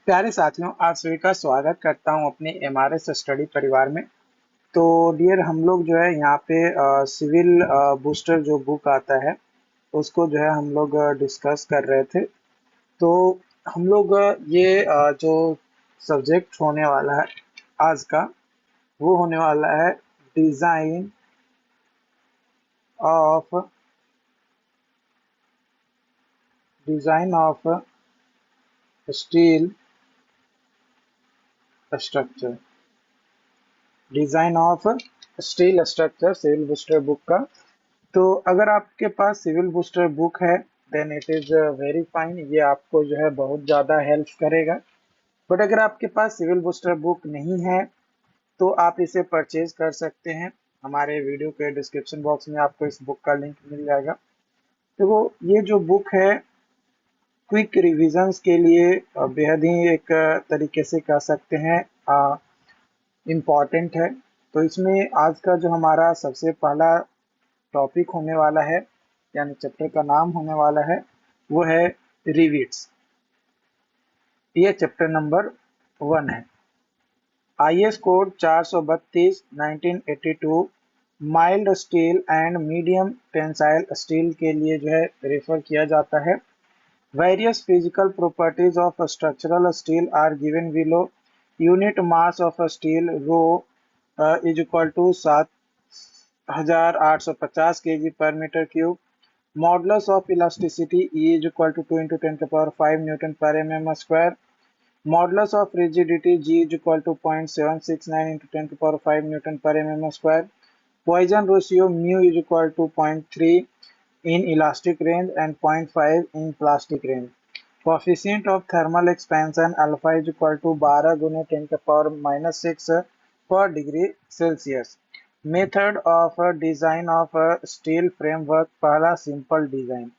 प्यारे साथियों, आप सभी का स्वागत करता हूं अपने एमआरएस स्टडी परिवार में। तो डियर, हम लोग जो है यहाँ पे सिविल बूस्टर जो बुक आता है उसको जो है हम लोग डिस्कस कर रहे थे। तो हम लोग ये जो सब्जेक्ट होने वाला है आज का, वो होने वाला है design of design of steel structure. Design of steel structure civil booster book का। तो अगर आपके पास सिविल बूस्टर बुक है then it is very fine, ये आपको जो है बहुत ज़्यादा हेल्प करेगा। बट अगर आपके पास सिविल बूस्टर बुक नहीं है तो आप इसे परचेज कर सकते हैं। हमारे वीडियो के डिस्क्रिप्शन बॉक्स में आपको इस बुक का लिंक मिल जाएगा। तो वो ये जो बुक है क्विक रिविजन्स के लिए बेहद ही एक तरीके से कह सकते हैं इम्पॉर्टेंट है। तो इसमें आज का जो हमारा सबसे पहला टॉपिक होने वाला है, यानी चैप्टर का नाम होने वाला है, वो है रिविट्स। ये चैप्टर नंबर 1 है। IS code 432 1982 mild steel and medium tensile steel के लिए जो है रेफर किया जाता है। Various physical properties of structural steel are given below. Unit mass of steel rho is equal to 7,850 kg per meter cube. Modulus of elasticity E is equal to 2 into 10 to the power 5 Newton per mm square. Modulus of rigidity G is equal to 0.769 into 10 to the power 5 Newton per mm square. Poisson ratio mu is equal to 0.3 in elastic range and 0.5 in plastic range. Coefficient of thermal expansion alpha is equal to 12 गुने 10 के power -6 per degree Celsius. Method of design of steel framework. पहला simple design,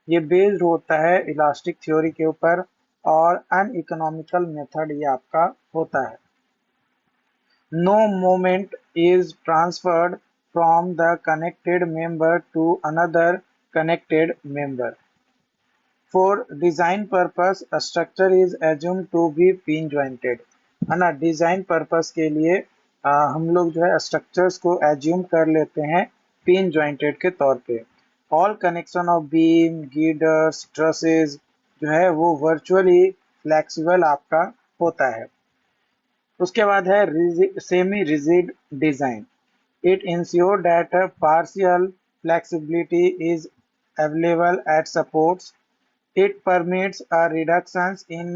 ये based होता है elastic theory के ऊपर और uneconomical method ये आपका होता है। No moment is transferred from the connected member to another connected member. For design purpose structure is assume to be pin jointed, है ना। डिजाइन पर्पस के लिए हम लोग जो है स्ट्रक्चर्स को एज्यूम कर लेते हैं पिन ज्वाइंटेड के तौर पे। All connection of beam girders trusses जो है वो वर्चुअली फ्लेक्सिबल आपका होता है। उसके बाद है semi rigid design. It ensure that partial flexibility is available at supports. It permits a reduction in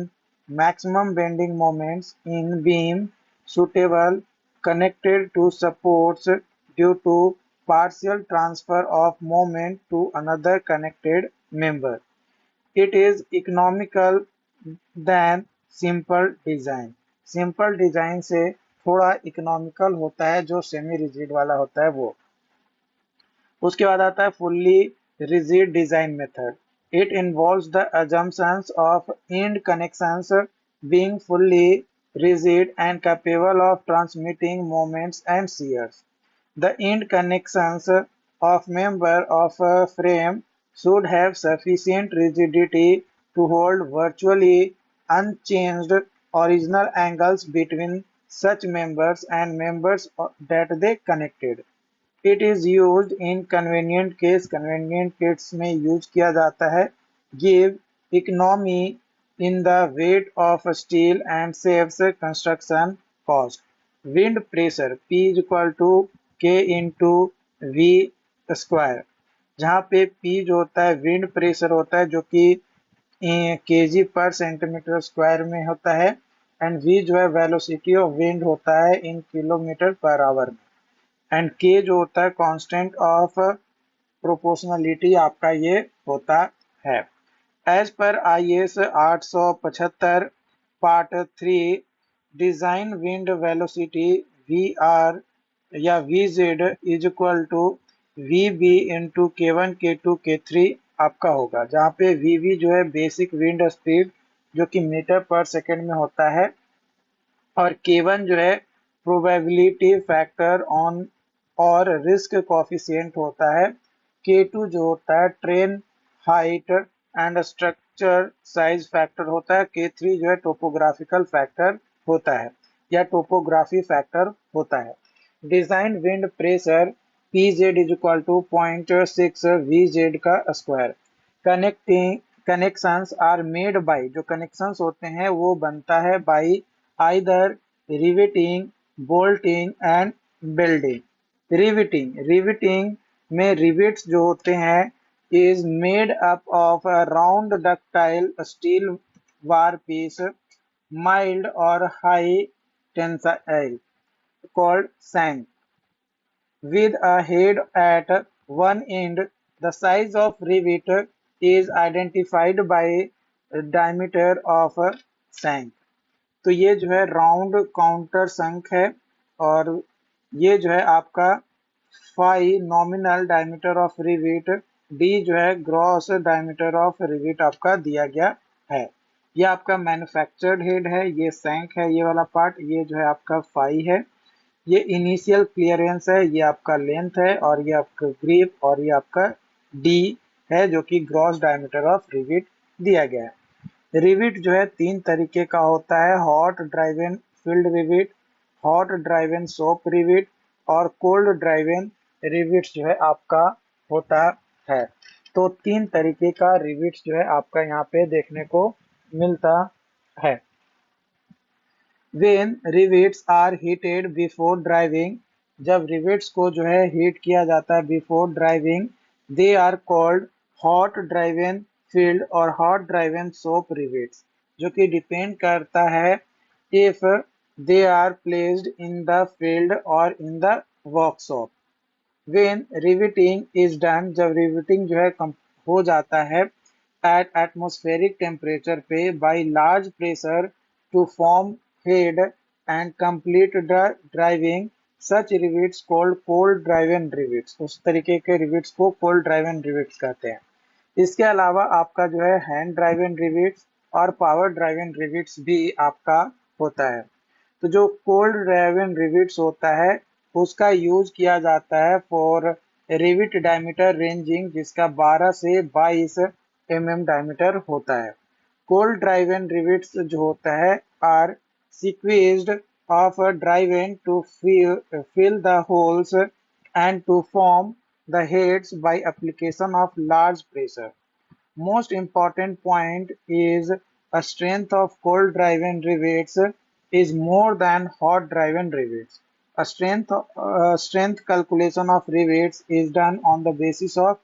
maximum bending moments in beam suitable connected to supports due to partial transfer of moment to another connected member. It is economical than simple design. Simple design से थोड़ा economical होता है जो semi rigid वाला होता है वो। उसके बाद आता है fully rigid design method. It involves the assumptions of end connections being fully rigid and capable of transmitting moments and shears. The end connections of member of a frame should have sufficient rigidity to hold virtually unchanged original angles between such members and members that they connected. It is used in convenient case. Convenient case में use किया जाता है। Give economy in the weight of steel and saves construction cost. Wind pressure P is equal to K into V square, जहाँ पे P जो होता है wind pressure होता है जो कि kg पर सेंटीमीटर स्क्वायर में होता है, एंड V जो है वेलोसिटी ऑफ विंड होता है इन किलोमीटर पर आवर में, एंड के जो होता है कांस्टेंट ऑफ प्रोपोर्शनलिटी आपका ये होता है। एज पर IS 875 part 3 design wind velocity VR या VZ is equal to VB into K1 K2 K3 आपका होगा, जहाँ पे VB जो है बेसिक विंड स्पीड जो कि मीटर पर सेकेंड में होता है, और K1 जो है प्रोबेबिलिटी फैक्टर ऑन और रिस्क कॉफिशिएंट होता है। K2 जो होता है train height and structure size factor होता है, K3 जो है टोपोग्राफिकल फैक्टर होता है या टोपोग्राफी फैक्टर होता है। Design wind pressure PZ is equal to 0.6 VZ का square. Connecting connections are made by, जो कनेक्शंस होते हैं वो बनता है by either riveting, bolting and welding. Riveting में रिवेट्स जो होते हैं is made up of a round ductile steel bar piece, mild or high tensile, called shank, with a head at one end. The size of rivet is identified by diameter of shank. तो ये जो है round counter शंख है और ये जो है आपका phi nominal diameter of rivet, D जो है ग्रॉस डायमीटर ऑफ रिवेट आपका दिया गया है। ये आपका मैन्युफैक्चर्ड हेड है, ये सैंक है, ये वाला पार्ट, ये जो है आपका फाई है, ये इनिशियल क्लियरेंस है, ये आपका लेंथ है और ये आपका ग्रिप और ये आपका डी है जो कि ग्रॉस डायमीटर ऑफ रिवेट दिया गया है। रिवेट जो है तीन तरीके का होता है, hot driven field rivet, hot driven soap rivet और कोल्ड ड्राइवन रिवेट्स जो है आपका होता है। तो तीन तरीके का रिवेट्स जो है आपका यहाँ पे देखने को मिलता है। When rivets are heated before driving, जब rivets को जो है हीट किया जाता है before driving, they are called hot driven filled और hot driven soap rivets, जो कि डिपेंड करता है if they are placed in the field or in the workshop. When riveting is done, जब riveting जो है हो जाता है at atmospheric temperature पे by large pressure to form head and complete the driving, such rivets called cold driven rivets, उस तरीके के rivets को cold driven rivets कहते हैं। इसके अलावा आपका जो है हैंड ड्राइवन रिवेट्स और पावर ड्राइवन रिवेट्स भी आपका होता है। तो जो कोल्ड ड्राइवन रिवेट्स होता है उसका यूज किया जाता है फॉर रिवेट डायमीटर रेंजिंग, जिसका 12 से 22 डायमीटर होता है। कोल्ड ड्राइवन रिवेट्स जो होता है are sequenced of driven to fill the holes and to form the heads by application of large pressure. Most important point is a strength of cold driven rivets is more than hot driven rivets. A strength calculation of rivets is done on the basis of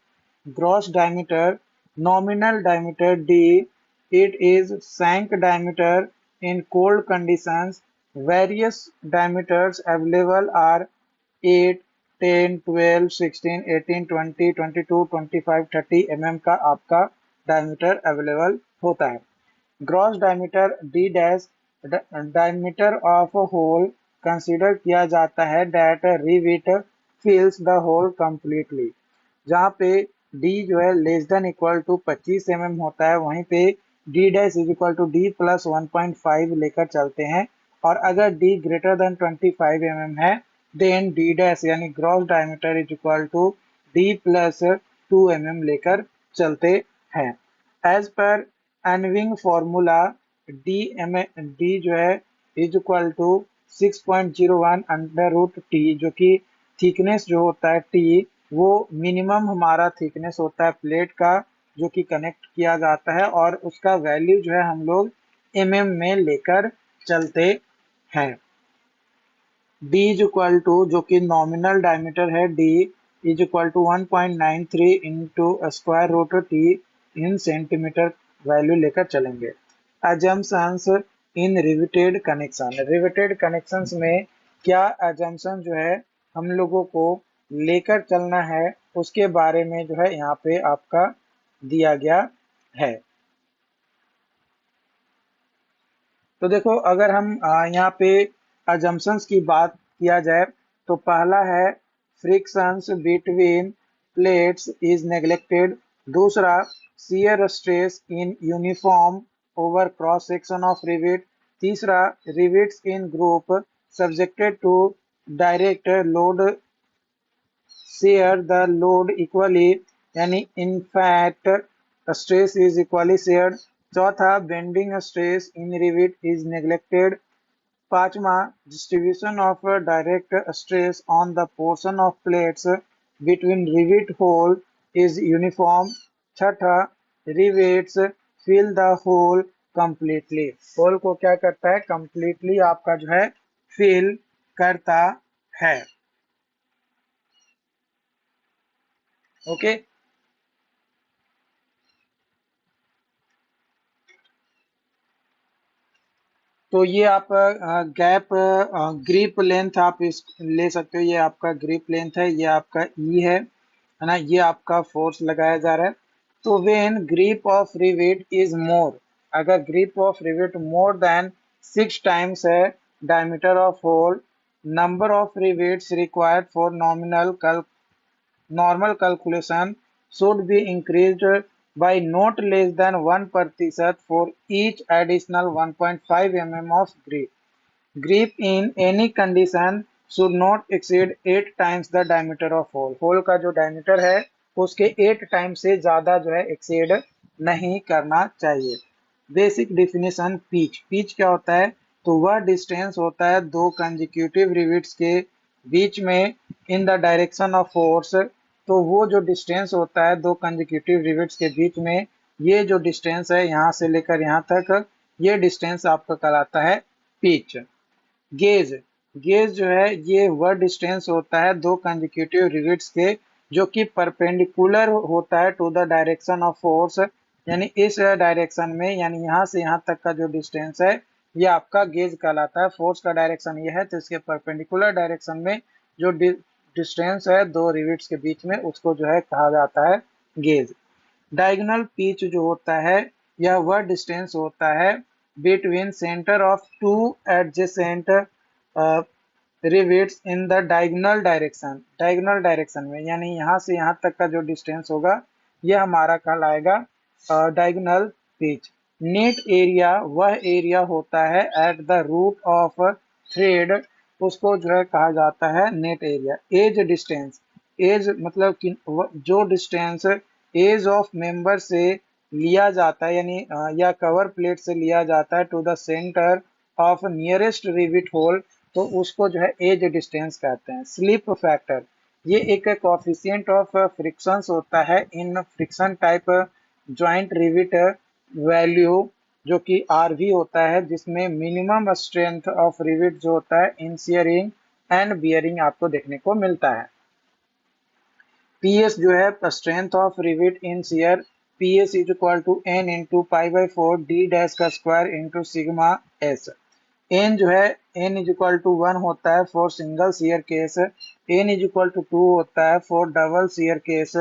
gross diameter, nominal diameter D, it is shank diameter in cold conditions. Various diameters available are 8, 10, 12, 16, 18, 20, 22, 25, 30 mm का आपका diameter available होता है। Gross diameter D dash diameter of hole consider किया जाता है that rivet fills the hole completely. जहाँ पे D जो है less than equal to 25 mm होता है, वहीं पे D dash is equal to D plus 1.5 लेकर चलते हैं और अगर डी ग्रेटर देन 25 mm है देन डी डैश यानी gross diameter is equal to D plus 2 mm लेकर चलते हैं। As per envying formula D जो है is equal to 6.01 under root T, जो कि थिकनेस जो होता है टी वो मिनिमम हमारा थिकनेस होता है प्लेट का जो कि कनेक्ट किया जाता है और उसका वैल्यू जो है हम लोग mm में लेकर चलते हैं। d इज इक्वल टू जो कि नॉमिनल डायमीटर है d is equal to 1.93 into square root T in centimetre value लेकर चलेंगे। Assumptions in riveted connection, riveted connections में क्या अजम्पशन जो है हम लोगों को लेकर चलना है उसके बारे में जो है यहाँ पे आपका दिया गया है। तो देखो अगर हम यहाँ पे अजम्पशंस की बात किया जाए तो पहला है frictions between plates is neglected, दूसरा shear stress in uniform over cross section of rivet, तीसरा rivets in group subjected to direct load share the load equally, यानी in fact stress is equally shared, चौथा, bending stress in rivet is neglected. पांचवा, distribution of direct stress on the portion of plates between rivet hole is uniform. छठा, rivets fill the hole completely. Hole को क्या करता है? Completely आपका जो है फिल करता है। ओके। तो ये आप गैप ग्रिप लेंथ आप इस ले सकते हो। ये आपका ग्रिप लेंथ है, ये आपका ई है ना। ये आपका फोर्स लगाया जा रहा है। तो when grip of rivet is more, अगर grip of rivet more than 6 times है diameter of hole, number of rivets required for normal calculation should be increased by not less than 1% for each additional 1.5 mm of grip. Grip in any condition should not exceed 8 times the diameter of hole. Hole का जो diameter है उसके 8 time से ज्यादा जो है accessed नहीं करना चाहिए। Basic definition pitch. पिच क्या होता है? तो वह डिस्टेंस होता है दो कंजिक्यूटिव रिविट्स के बीच में in the direction of force. तो वो जो डिस्टेंस होता है दो कंजिक्यूटिव रिविट्स के बीच में, ये जो डिस्टेंस है यहाँ से लेकर यहाँ तक, ये डिस्टेंस आपका कहलाता है पिच। गेज। गेज जो है ये वह डिस्टेंस होता है दो कंजिक्यूटिव रिविट्स के जो कि परपेंडिकुलर होता है to the direction of force, यानी इस डायरेक्शन में, यानी यहाँ से यहाँ तक का जो डिस्टेंस है ये आपका गेज कहलाता है। फोर्स का डायरेक्शन ये है तो इसके परपेंडिकुलर डायरेक्शन में जो डिस्टेंस है दो रिविट्स के बीच में उसको जो है कहा जाता है गेज। डायगोनल पिच जो होता है यह वह डिस्टेंस होता है between centre of two adjacent rivets in the diagonal direction. Diagonal direction में यानी यहाँ से यहाँ तक का जो डिस्टेंस होगा यह हमारा कहलाएगा डायगोनल पिच। नेट एरिया वह एरिया होता है at the root of thread, उसको जो है कहा जाता है net area. Edge distance. Edge मतलब कि जो डिस्टेंस एज ऑफ मेंबर से लिया जाता है, यानी या कवर प्लेट से लिया जाता है to the centre of nearest rivet hole, तो उसको जो है एज डिस्टेंस कहते हैं। स्लिप फैक्टर, ये एक कोफिशिएंट ऑफ फ्रिक्शंस होता है इन friction type joint rivet value जो कि आरवी होता है, जिसमें मिनिमम स्ट्रेंथ ऑफ रिविट जो होता है इन शियरिंग एंड बियरिंग आपको देखने को मिलता है। PS जो है strength of rivet in shear, PS is equal to N into pi by 4 D dash का square into sigma S. N जो है N इज इक्वल टू 1 होता है for single shear case, N is equal to 2 होता है for double shear case.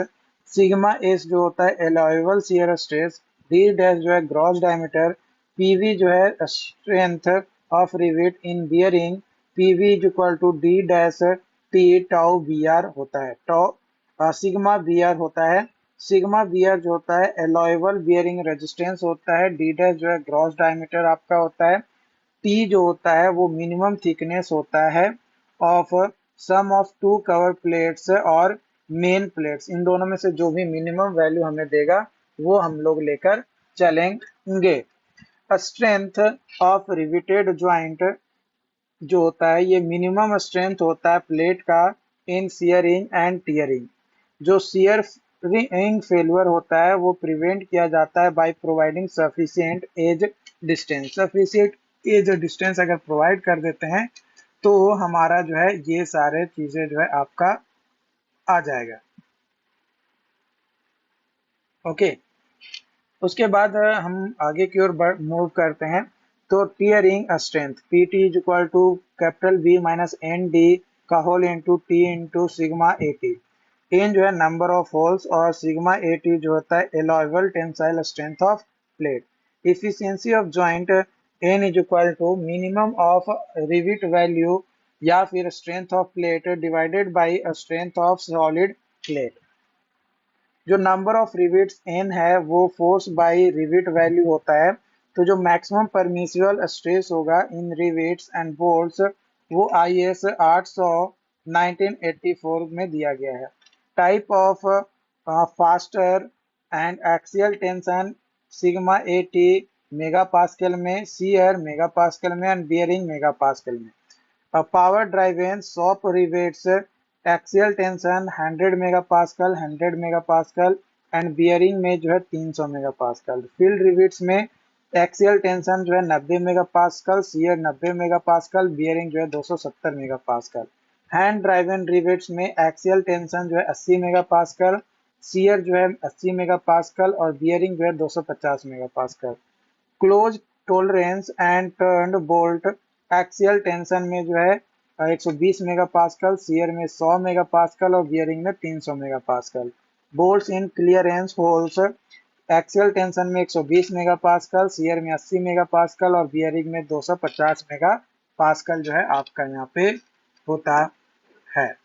Sigma S जो होता है allowable shear stress, D dash जो है ग्रॉस डायमीटर, पीवी जो है strength of rivet in bearing, PV is equal to D dash T tau B R होता है। सिग्मा बियर होता है। सिग्मा बियर जो होता है एलोएबल बियरिंग रेजिस्टेंस होता है। डी डैश जो है ग्रॉस डायमीटर आपका होता है। टी जो होता है वो मिनिमम थिकनेस होता है of sum of two cover plates और मेन प्लेट्स। इन दोनों में से जो भी मिनिमम वैल्यू हमें देगा वो हम लोग लेकर चलेंगे। स्ट्रेंथ ऑफ रिविटेड ज्वाइंट जो होता है ये मिनिमम स्ट्रेंथ होता है प्लेट का इन शियरिंग एंड टियरिंग। जो शियरिंग फेल्यूर होता है वो प्रिवेंट किया जाता है by providing sufficient edge distance. Sufficient edge distance अगर प्रोवाइड कर देते हैं तो हमारा जो है ये सारे चीजें जो है आपका आ जाएगा। ओके। उसके बाद हम आगे की ओर मूव करते हैं। तो tearing strength P T is equal to capital B minus N D का hole into T into sigma A T. N जो है नंबर ऑफ होल्स और सिग्मा ए टी जो होता है allowable tensile strength of plate. Efficiency of joint N is equal to minimum of rivet value या फिर strength of plate divided by strength of solid plate. जो number of rivets N है वो force by rivet value होता है। तो जो maximum permissible stress होगा इन रिविट्स एंड बोल्ट्स वो IS 800 1984 में दिया गया है। Type of faster and axial tension sigma A T mega pascal में, सीयर मेगा पास्कल में एंड बियरिंग मेगा पास्कल में। Power driven shop rivets axial tension 100 mega pascal 100 mega pascal and bearing में जो है 300 मेगा पास्कल। फील्ड रिवेट्स में axial tension जो है 90 mega pascal, shear 90 mega pascal, bearing जो है 270 mega pascal. Hand driven rivets में एक्सियल टेंशन जो है 80 मेगा पास्कल, सीयर जो है 80 मेगा पास्कल और बियरिंग जो है 250 mega pascal. Close tolerance and turned bolt axial tension में जो है 120 मेगा पास्कल, सीयर में 100 मेगा पास्कल और बियरिंग में 300 मेगा पास्कल। बोल्ट्स इन क्लियरेंस होल्स एक्सियल टेंशन में 120 मेगा पास्कल, सीयर में 80 मेगा पास्कल और बियरिंग में 250 मेगा पास्कल जो है आपका यहाँ पे होता है।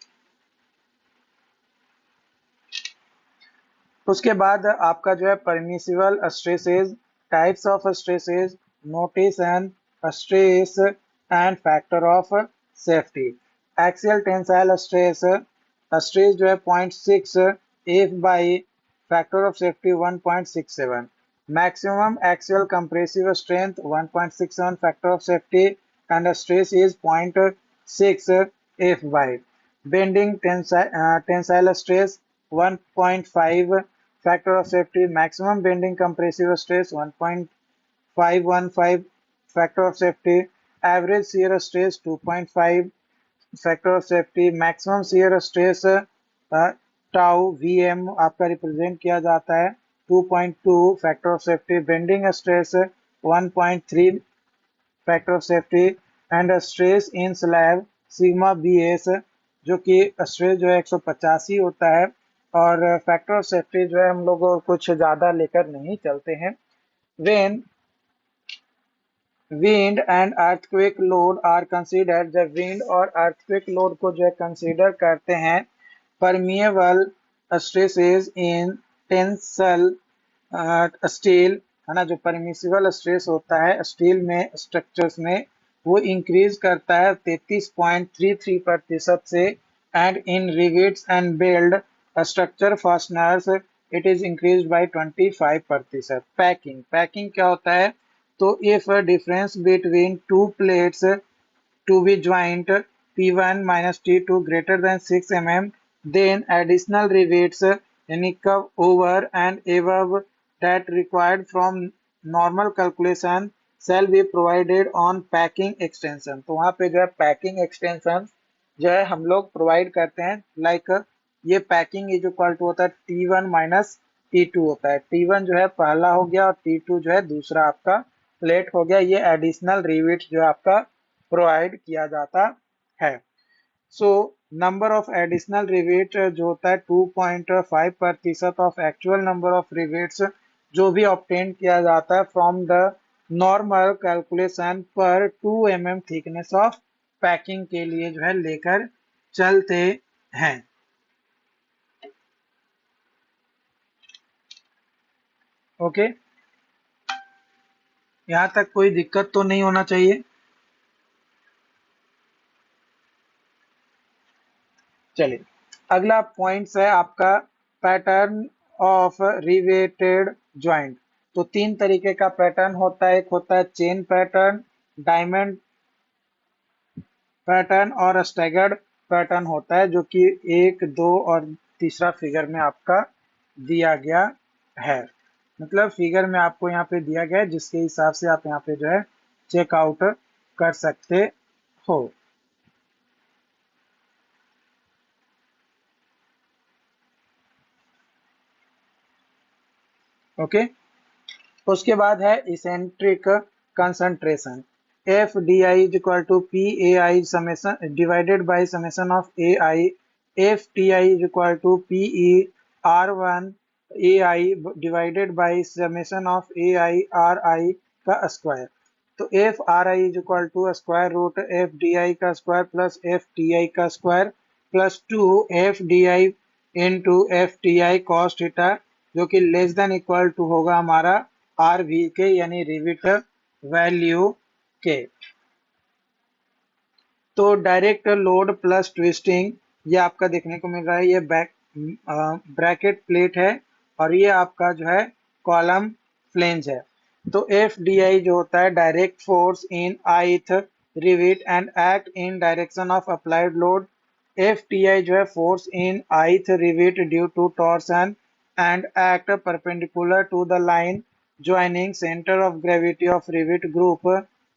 उसके बाद आपका जो है permissible stresses, types of stresses, notation, stress and factor of safety. Axial tensile stress, stress जो है 0.6 F by factor of safety 1.67। Maximum axial compressive strength 1.67 factor of safety and stress is 0.6 F by. Bending tensile stress 1.5 factor of safety, maximum bending compressive stress 1.515 factor of safety, average shear stress 2.5 factor of safety, maximum shear stress tau vm आपका represent किया जाता है 2.2 factor of safety, bending stress 1.3 factor of safety and stress in slab sigma bs जो कि stress जो है 185 होता है और फैक्टर ऑफ सेफ्टी जो है हम लोग कुछ ज्यादा लेकर नहीं चलते हैं। When wind and earthquake load are considered, जब विंड और अर्थक्वेक लोड को जो है कंसीडर करते हैं, permissible stresses in tensile steel है ना, जो परमिसिबल स्ट्रेस होता है स्टील में स्ट्रक्चर्स में वो इंक्रीज करता है 33.33% से, and in rivets and belt structure fasteners it is increase by 25%। Packing, packing क्या होता है, तो if difference between two plates to be joint P1 minus T2 greater than 6 mm, then additional rivets any curve over and above that required from normal calculation shall be provided on packing extension। तो वहाँ पे जो है packing extension जो है हम लोग provide करते हैं, लाइक ये पैकिंग इज इक्वल टू होता है T1 माइनस T2 होता है। T1 जो है पहला हो गया और T2 जो है दूसरा आपका प्लेट हो गया। ये एडिशनल रिवेट जो है आपका प्रोवाइड किया जाता है। So number of additional rivet जो होता है 2.5% of actual number of rivets जो भी ऑब्टेन किया जाता है फ्रॉम द नॉर्मल कैलकुलेशन पर 2 mm थिकनेस ऑफ पैकिंग के लिए जो है लेकर चलते हैं। ओके, यहाँ तक कोई दिक्कत तो नहीं होना चाहिए। चलिए अगला पॉइंट्स है आपका पैटर्न ऑफ रिवेटेड ज्वाइंट। तो तीन तरीके का पैटर्न होता है, एक होता है चेन पैटर्न, डायमंड पैटर्न और स्टैगर्ड पैटर्न होता है, जो कि 1, 2 और तीसरा फिगर में आपका दिया गया है। मतलब फिगर में आपको यहाँ पे दिया गया है, जिसके हिसाब से आप यहाँ पे जो है चेकआउट कर सकते हो। ओके, उसके बाद है eccentric concentration. F D I is equal to P A I summation divided by summation of A I. F T I is equal to P E R one A I divided by summation of A I R I का square. तो F R I is equal to square root F D I का square plus F T I का square plus 2 F D I into F T I cos theta, जो कि less than equal to होगा हमारा are we के यानी rivet value के। तो डायरेक्ट लोड प्लस ट्विस्टिंग ये आपका देखने को मिल रहा है, ये ब्रैकेट प्लेट है और ये आपका जो है कॉलम फ्लेंज है। तो एफ डी आई जो होता है direct force in ith rivet and act in direction of applied load. F T I जो है force in ith rivet due to torsion and act perpendicular to the line joining centre of gravity of rivet group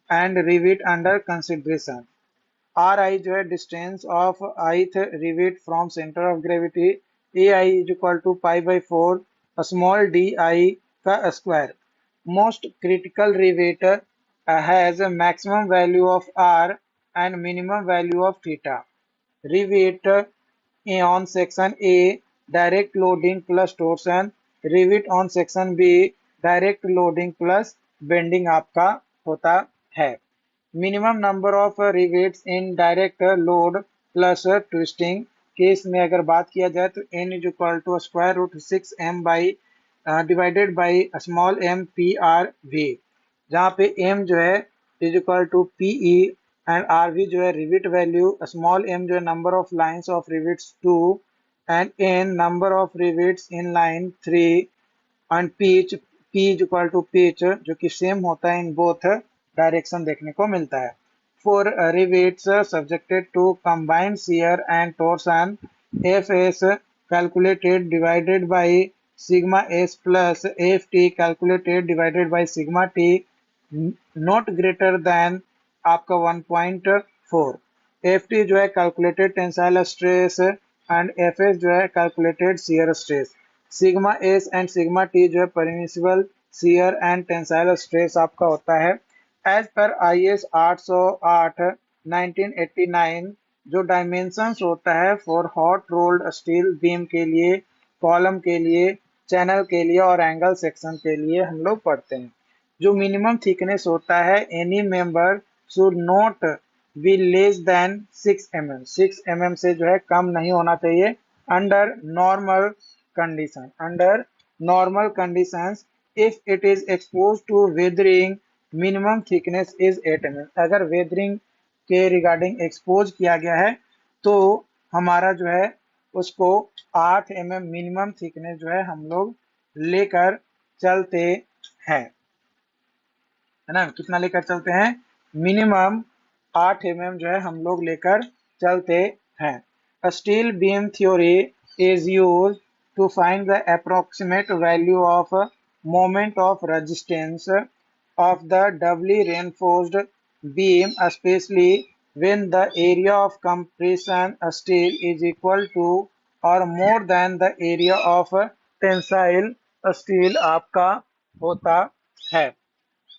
and rivet under consideration. R I जो है distance of ith rivet from centre of gravity. A I is equal to pi by 4 small D I का square. Most critical rivet has a maximum value of r and minimum value of theta. Rivet on section A direct loading plus torsion, rivet on section B direct loading plus bending आपका होता है। Minimum number of rivets in direct load plus twisting case में अगर बात किया जाए तो n is equal to square root 6m by divided by small m P R V, जहाँ पे m जो है is equal to P E and R V जो है रिविट वैल्यू, स्मॉल m जो है number of lines of rivets 2 and n number of rivets in line 3 and pitch p is equal to pitch जो कि same होता है in both direction देखने को मिलता है। For rivets subjected to combined shear and torsion, F S calculated divided by sigma S plus F T calculated divided by sigma T not greater than आपका 1.4। F T जो है calculated tensile stress and F S जो है calculated shear stress. Sigma S and sigma T जो है permissible shear and tensile stress आपका होता है। एज पर आई एस 808 1989 जो डायमेंशंस होता है for hot rolled steel beam के लिए, कॉलम के लिए, चैनल के लिए और एंगल सेक्शन के लिए हम लोग पढ़ते हैं। जो मिनिमम थिकनेस होता है any member should not be less than 6 mm, 6 mm से जो है कम नहीं होना चाहिए under normal condition. Under normal conditions if it is expose to weathering minimum thickness is 8 mm। अगर वेदरिंग के रिगार्डिंग एक्सपोज किया गया है तो हमारा जो है उसको 8 mm मिनिमम थिकनेस जो है हम लोग लेकर चलते हैं, है ना। कितना लेकर चलते हैं? मिनिमम 8 mm जो है हम लोग लेकर चलते हैं। Steel beam theory is use to find the approximate value of moment of resistance of the doubly reinforced beam, especially when the area of compression steel is equal to or more than the area of tensile steel आपका होता है।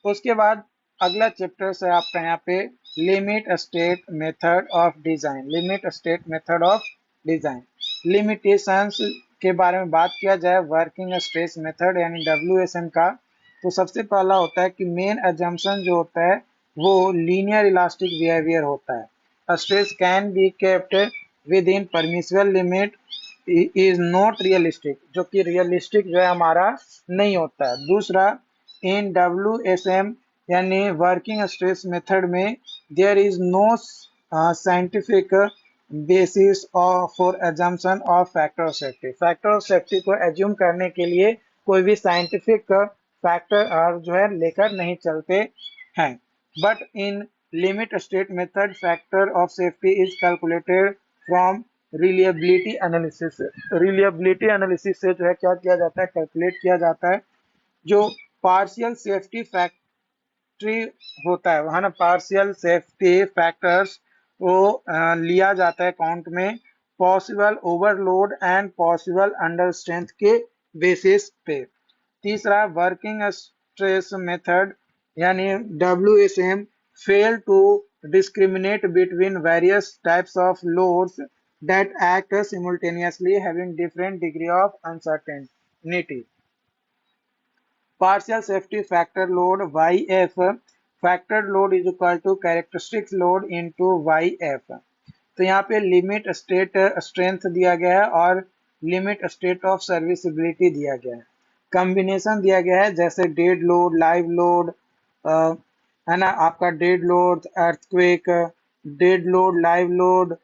उसके बाद अगला chapter से आपका यहाँ पे limit state method of design, limit state method of design. Limitations के बारे में बात किया जाए वर्किंग स्ट्रेस मेथड यानी WSM का, तो सबसे पहला होता है कि मेन अजम्पशन जो होता है वो लीनियर इलास्टिक बिहेवियर होता है। Stress can be kept with in permissible limit is not realistic, जो कि रियलिस्टिक जो है हमारा नहीं होता है। दूसरा, इन WSM यानी वर्किंग स्ट्रेस मेथड में there is no scientific basis for assumption of factor of safety. Factor of safety को एज्यूम करने के लिए कोई भी साइंटिफिक फैक्टर और जो है लेकर नहीं चलते हैं। But in limit state method factor of safety is calculated from reliability analysis. Reliability analysis से जो है क्या किया जाता है, कैलकुलेट किया जाता है जो पार्शियल सेफ्टी फैक्ट्री होता है वहाँ ना, पार्शियल सेफ्टी फैक्टर्स को लिया जाता है काउंट में possible overload and possible under strength के बेसिस पे। तीसरा, वर्किंग स्ट्रेस मेथड यानी WSM fail to discriminate between various types of loads that act simultaneously having different degree of uncertainty. Partial safety factor load YF, factor load is equal to characteristic load into YF। तो यहाँ पे limit state strength दिया गया है और limit state of serviceability दिया गया है। कॉम्बिनेशन दिया गया है जैसे डेड लोड, लाइव लोड, है ना, आपका dead load, earthquake, dead load, live load,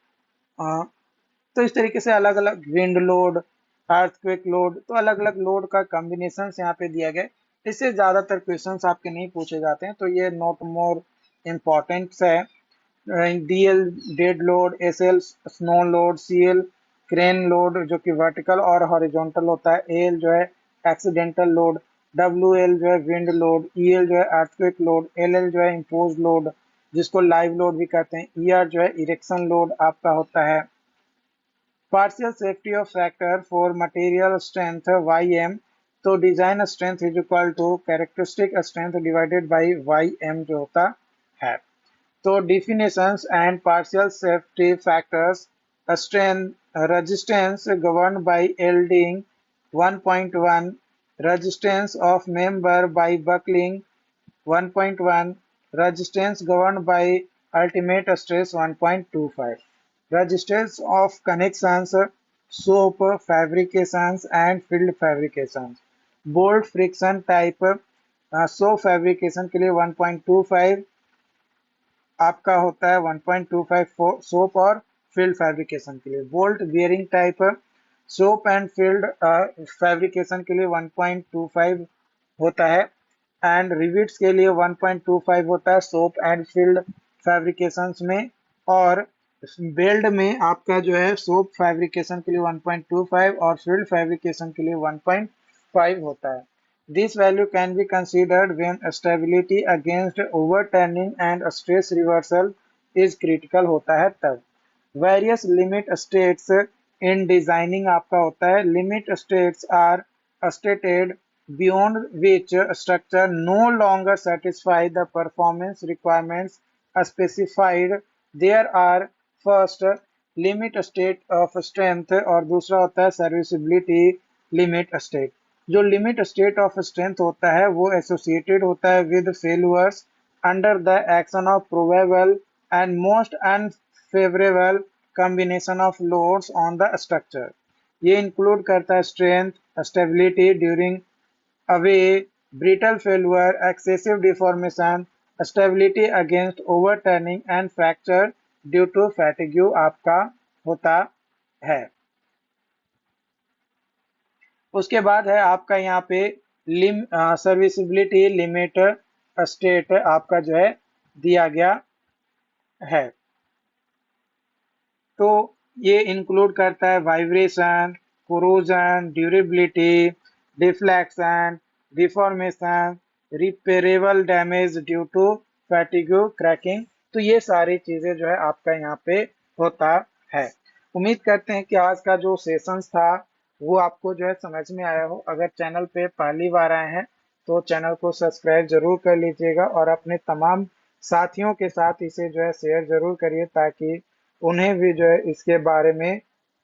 तो इस तरीके से अलग अलग विंड लोड, अर्थक्वेक लोड, तो अलग अलग लोड का कॉम्बिनेशन यहाँ पे दिया गया है। इससे ज़्यादातर क्वेश्चंस आपके नहीं पूछे जाते हैं, तो ये नोट मोर इम्पॉर्टेंट है। DL dead load, SL snow load, CL crane load जो कि वर्टिकल और हॉरिजॉन्टल होता है, एएल जो है एक्सीडेंटल लोड, डब्ल्यूएल जो है विंड लोड, ईएल जो है अर्थक्वेक लोड, एलएल जो है इम्पोज लोड जिसको लाइव लोड भी कहते हैं, ईआर जो है इरेक्शन लोड आपका होता है। Partial safety of factor for material strength Ym, तो design strength is equal to characteristic strength divided by Ym जो होता है। तो definitions and partial safety factors, strength resistance governed by yielding 1.1, resistance of member by buckling 1.1, resistance governed by ultimate stress 1.25, resistance of connections, soap fabrications and field fabrications, bolt friction type soap fabrication के लिए 1.25 आपका होता है, 1.25 soap और field fabrication के लिए। Bolt bearing type soap and field fabrication के लिए 1.25 होता है, एंड रिविट्स के लिए 1.25 होता है सोप एंड फील्ड फैब्रिकेशंस में, और बेल्ट में आपका जो है सोप फैब्रिकेशन के लिए 1.25 और फील्ड फैब्रिकेशन के लिए 1.5 होता है। This value can be considered when stability against overturning and stress reversal is critical होता है तब। Various limit states in designing आपका होता है, limit states are stated beyond which structure no longer satisfy the performance requirements specified. There are first limit state of strength और दूसरा होता है serviceability limit state। जो लिमिट स्टेट ऑफ स्ट्रेंथ होता है वो एसोसिएटेड होता है with failures under the action of probable and most unfavourable combination of loads on the structure. ये इंक्लूड करता है strength, stability during away, brittle failure, excessive deformation, stability against overturning and fracture due to fatigue आपका होता है। उसके बाद है आपका यहाँ पे सर्विसिबिलिटी लिमिट स्टेट आपका जो है दिया गया है। तो ये इंक्लूड करता है vibration, corrosion, durability, deflection, deformation, repairable damage due to fatigue cracking. तो ये सारी चीजें जो है आपका यहाँ पे होता है। उम्मीद करते हैं कि आज का जो सेशंस था वो आपको जो है समझ में आया हो। अगर चैनल पे पहली बार आए हैं तो चैनल को सब्सक्राइब जरूर कर लीजिएगा और अपने तमाम साथियों के साथ इसे जो है शेयर जरूर करिए ताकि उन्हें भी जो है इसके बारे में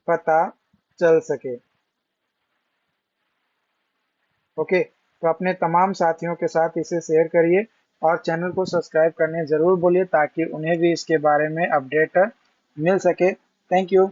पता चल सके। ओके, तो अपने तमाम साथियों के साथ इसे शेयर करिए और चैनल को सब्सक्राइब करने जरूर बोलिए ताकि उन्हें भी इसके बारे में अपडेट मिल सके। Thank you.